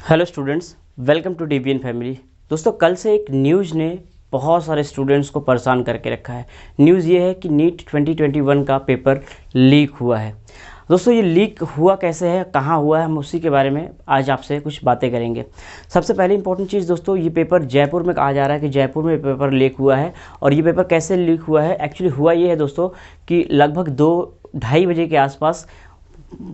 Hello students, welcome to DBN family. दोस्तों, कल से एक न्यूज़ ने बहुत सारे स्टूडेंट्स को परेशान करके रखा है। न्यूज़ ये है कि नीट 2021 का पेपर लीक हुआ है। दोस्तों, ये लीक हुआ कैसे है, कहाँ हुआ है, हम उसी के बारे में आज आपसे कुछ बातें करेंगे। सबसे पहले इंपॉर्टेंट चीज़ दोस्तों, ये पेपर जयपुर में कहा जा रहा है कि जयपुर में पेपर लीक हुआ है। और ये पेपर कैसे लीक हुआ है, एक्चुअली हुआ ये है दोस्तों कि लगभग 2-2:30 बजे के आसपास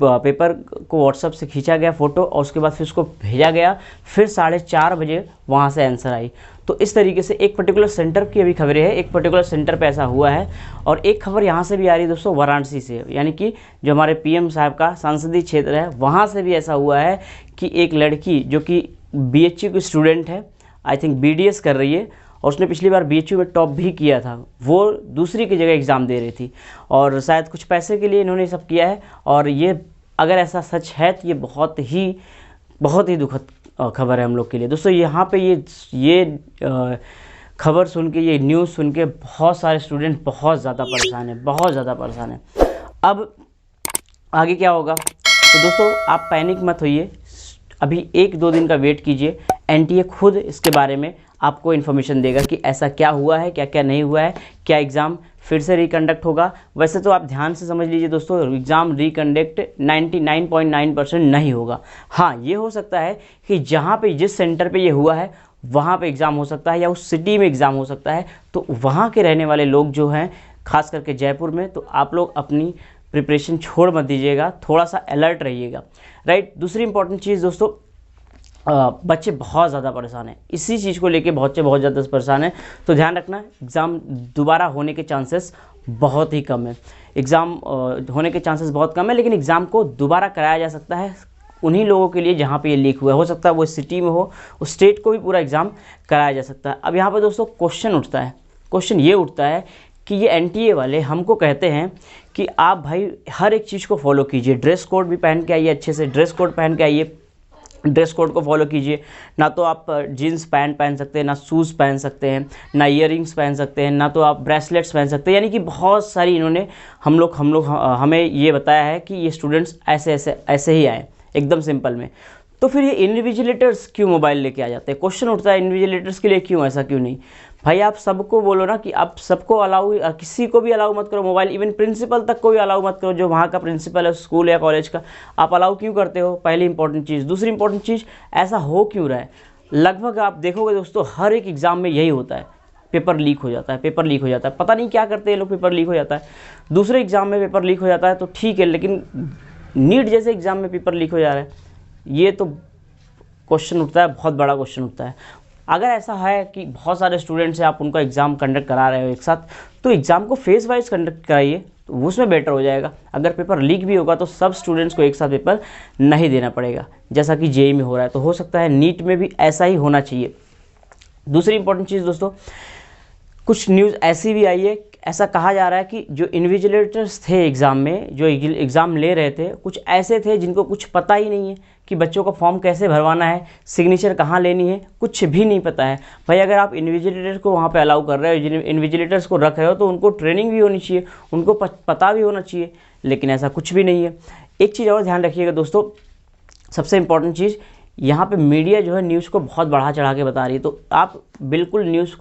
पेपर को व्हाट्सएप से खींचा गया फ़ोटो और उसके बाद फिर उसको भेजा गया। फिर 4:30 बजे वहाँ से आंसर आई। तो इस तरीके से एक पर्टिकुलर सेंटर की अभी खबरें हैं, एक पर्टिकुलर सेंटर पे ऐसा हुआ है। और एक खबर यहाँ से भी आ रही है दोस्तों, वाराणसी से, यानी कि जो हमारे पीएम साहब का संसदीय क्षेत्र है, वहाँ से भी ऐसा हुआ है कि एक लड़की जो कि बीएचयू की स्टूडेंट है, आई थिंक बीडीएस कर रही है, और उसने पिछली बार बीएचयू में टॉप भी किया था, वो दूसरी की जगह एग्ज़ाम दे रही थी और शायद कुछ पैसे के लिए इन्होंने सब किया है। और ये अगर ऐसा सच है तो ये बहुत ही दुखद खबर है हम लोग के लिए। दोस्तों, यहाँ पे ये खबर सुन के, ये न्यूज़ सुन के बहुत सारे स्टूडेंट बहुत ज़्यादा परेशान हैं। अब आगे क्या होगा? तो दोस्तों, आप पैनिक मत होइए, अभी 1-2 दिन का वेट कीजिए। एनटीए खुद इसके बारे में आपको इन्फॉर्मेशन देगा कि ऐसा क्या हुआ है, क्या क्या नहीं हुआ है, क्या एग्ज़ाम फिर से रिकंडक्ट होगा। वैसे तो आप ध्यान से समझ लीजिए दोस्तों, एग्ज़ाम रिकंडक्ट 99.9% नहीं होगा। हाँ, ये हो सकता है कि जहाँ पे, जिस सेंटर पे ये हुआ है वहाँ पे एग्ज़ाम हो सकता है, या उस सिटी में एग्ज़ाम हो सकता है। तो वहाँ के रहने वाले लोग जो हैं, खास करके जयपुर में, तो आप लोग अपनी प्रिपरेशन छोड़ मत दीजिएगा, थोड़ा सा अलर्ट रहिएगा, राइट। दूसरी इंपॉर्टेंट चीज़ दोस्तों, बच्चे बहुत ज़्यादा परेशान हैं, इसी चीज़ को लेके बच्चे बहुत ज़्यादा परेशान हैं। तो ध्यान रखना, एग्ज़ाम दोबारा होने के चांसेस बहुत ही कम है। एग्ज़ाम होने के चांसेस बहुत कम है, लेकिन एग्ज़ाम को दोबारा कराया जा सकता है उन्हीं लोगों के लिए जहाँ पे ये लीक हुआ है। हो सकता है वो सिटी में हो, उस स्टेट को भी पूरा एग्ज़ाम कराया जा सकता है। अब यहाँ पर दोस्तों क्वेश्चन ये उठता है कि ये एनटीए वाले हमको कहते हैं कि आप भाई हर एक चीज़ को फॉलो कीजिए, ड्रेस कोड भी पहन के आइए, अच्छे से ड्रेस कोड पहन के आइए, ड्रेस कोड को फॉलो कीजिए। ना तो आप जीन्स पैंट पहन सकते हैं, ना शूज़ पहन सकते हैं, ना ईयरिंग्स पहन सकते हैं, ना तो आप ब्रेसलेट्स पहन सकते हैं। यानी कि बहुत सारी इन्होंने हमें ये बताया है कि ये स्टूडेंट्स ऐसे ही आए, एकदम सिंपल में। तो फिर ये इन्विजिलेटर्स क्यों मोबाइल लेके आ जाते हैं? क्वेश्चन उठता है, इन्विजिलेटर्स के लिए क्यों, ऐसा क्यों नहीं? भाई, आप सबको बोलो ना कि आप सबको अलाउ, किसी को भी अलाउ मत करो मोबाइल, इवन प्रिंसिपल तक को भी अलाउ मत करो, जो वहाँ का प्रिंसिपल है स्कूल या कॉलेज का, आप अलाउ क्यों करते हो? पहली इंपॉर्टेंट चीज़। दूसरी इंपॉर्टेंट चीज़, ऐसा हो क्यों रहा है? लगभग आप देखोगे दोस्तों, हर एक एग्ज़ाम में यही होता है, पेपर लीक हो जाता है। पता नहीं क्या करते हैं लोग, पेपर लीक हो जाता है। दूसरे एग्ज़ाम में पेपर लीक हो जाता है तो ठीक है, लेकिन नीट जैसे एग्ज़ाम में पेपर लीक हो जा रहा है, ये तो क्वेश्चन उठता है, बहुत बड़ा क्वेश्चन उठता है। अगर ऐसा है कि बहुत सारे स्टूडेंट्स हैं, आप उनका एग्ज़ाम कंडक्ट करा रहे हो एक साथ, तो एग्ज़ाम को फेज़ वाइज कंडक्ट कराइए, तो उसमें बेटर हो जाएगा। अगर पेपर लीक भी होगा तो सब स्टूडेंट्स को एक साथ पेपर नहीं देना पड़ेगा, जैसा कि जेईई में हो रहा है। तो हो सकता है नीट में भी ऐसा ही होना चाहिए। दूसरी इंपॉर्टेंट चीज़ दोस्तों, कुछ न्यूज़ ऐसी भी आई है, ऐसा कहा जा रहा है कि जो इन्विजिलेटर्स थे एग्ज़ाम में, जो एग्ज़ाम ले रहे थे, कुछ ऐसे थे जिनको कुछ पता ही नहीं है कि बच्चों को फॉर्म कैसे भरवाना है, सिग्नेचर कहाँ लेनी है, कुछ भी नहीं पता है। भाई, अगर आप इन्विजिलेटर को वहाँ पे अलाउ कर रहे हो, इन्विजिलेटर्स को रख रहे हो, तो उनको ट्रेनिंग भी होनी चाहिए, उनको पता भी होना चाहिए, लेकिन ऐसा कुछ भी नहीं है। एक चीज़ और ध्यान रखिएगा दोस्तों, सबसे इम्पॉर्टेंट चीज़, यहाँ पे मीडिया जो है न्यूज़ को बहुत बढ़ा चढ़ा के बता रही है। तो आप बिल्कुल न्यूज़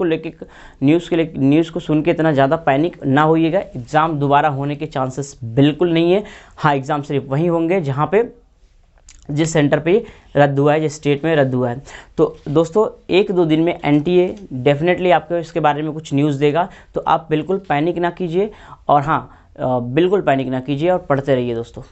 को सुन के इतना ज़्यादा पैनिक ना होइएगा। एग्ज़ाम दोबारा होने के चांसेस बिल्कुल नहीं है। हाँ, एग्ज़ाम सिर्फ वहीं होंगे जहाँ पे, जिस सेंटर पे रद्द हुआ है, जिस स्टेट में रद्द हुआ है। तो दोस्तों, 1-2 दिन में एनटीए डेफिनेटली आपको इसके बारे में कुछ न्यूज़ देगा, तो आप बिल्कुल पैनिक ना कीजिए। और हाँ, बिल्कुल पैनिक ना कीजिए और पढ़ते रहिए दोस्तों।